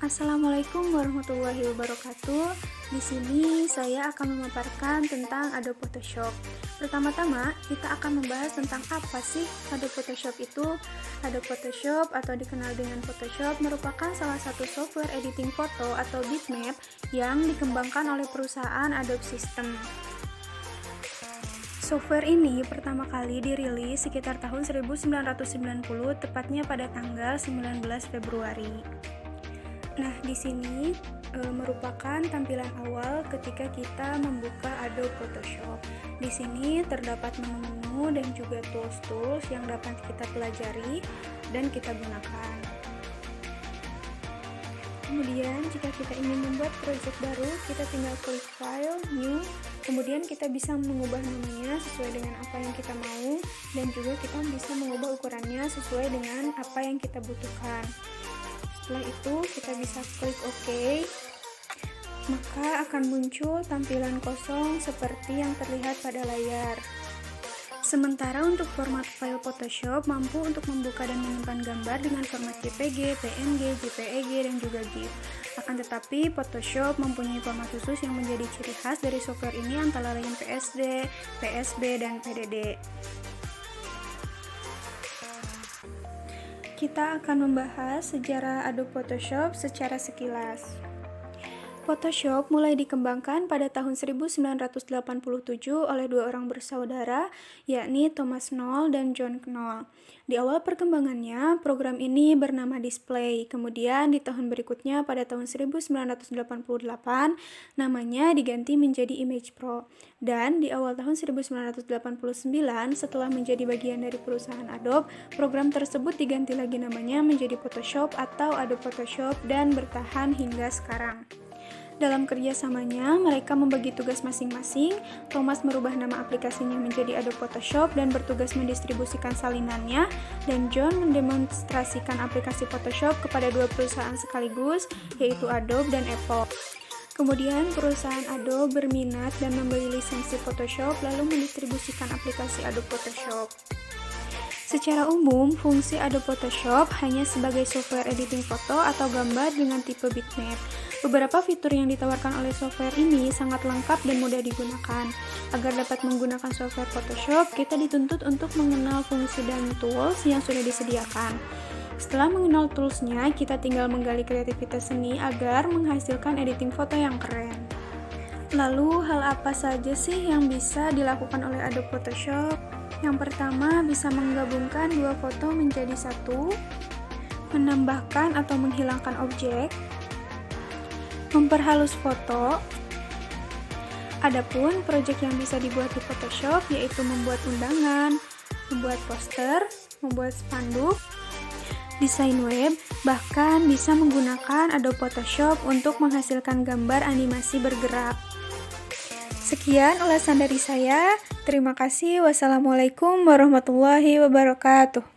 Assalamualaikum warahmatullahi wabarakatuh. Di sini saya akan memaparkan tentang Adobe Photoshop. Pertama-tama, kita akan membahas tentang apa sih Adobe Photoshop itu. Adobe Photoshop atau dikenal dengan Photoshop merupakan salah satu software editing foto atau bitmap yang dikembangkan oleh perusahaan Adobe System. Software ini pertama kali dirilis sekitar tahun 1990, tepatnya pada tanggal 19 Februari. Nah, di sini merupakan tampilan awal ketika kita membuka Adobe Photoshop. Di sini terdapat menu-menu dan juga tools-tools yang dapat kita pelajari dan kita gunakan. Kemudian, jika kita ingin membuat project baru, kita tinggal klik File, New, kemudian kita bisa mengubah namanya sesuai dengan apa yang kita mau, dan juga kita bisa mengubah ukurannya sesuai dengan apa yang kita butuhkan. Setelah itu kita bisa klik OK, maka akan muncul tampilan kosong seperti yang terlihat pada layar. Sementara untuk format file Photoshop mampu untuk membuka dan menyimpan gambar dengan format JPG, PNG, JPEG, dan juga GIF. Akan tetapi Photoshop mempunyai format khusus yang menjadi ciri khas dari software ini, antara lain PSD, PSB, dan PDD. Kita akan membahas sejarah Adobe Photoshop secara sekilas. Photoshop mulai dikembangkan pada tahun 1987 oleh dua orang bersaudara, yakni Thomas Knoll dan John Knoll. Di awal perkembangannya, program ini bernama Display. Kemudian di tahun berikutnya, pada tahun 1988, namanya diganti menjadi Image Pro. Dan di awal tahun 1989, setelah menjadi bagian dari perusahaan Adobe, program tersebut diganti lagi namanya menjadi Photoshop atau Adobe Photoshop dan bertahan hingga sekarang. Dalam kerjasamanya, mereka membagi tugas masing-masing. Thomas merubah nama aplikasinya menjadi Adobe Photoshop dan bertugas mendistribusikan salinannya, dan John mendemonstrasikan aplikasi Photoshop kepada dua perusahaan sekaligus, yaitu Adobe dan Apple. Kemudian, perusahaan Adobe berminat dan membeli lisensi Photoshop, lalu mendistribusikan aplikasi Adobe Photoshop. Secara umum, fungsi Adobe Photoshop hanya sebagai software editing foto atau gambar dengan tipe bitmap. Beberapa fitur yang ditawarkan oleh software ini sangat lengkap dan mudah digunakan. Agar dapat menggunakan software Photoshop, kita dituntut untuk mengenal fungsi dan tools yang sudah disediakan. Setelah mengenal toolsnya, kita tinggal menggali kreativitas seni agar menghasilkan editing foto yang keren. Lalu, hal apa saja sih yang bisa dilakukan oleh Adobe Photoshop? Yang pertama, bisa menggabungkan dua foto menjadi satu, menambahkan atau menghilangkan objek, memperhalus foto. Adapun proyek yang bisa dibuat di Photoshop yaitu membuat undangan, membuat poster, membuat spanduk, desain web, bahkan bisa menggunakan Adobe Photoshop untuk menghasilkan gambar animasi bergerak. Sekian ulasan dari saya. Terima kasih. Wassalamualaikum warahmatullahi wabarakatuh.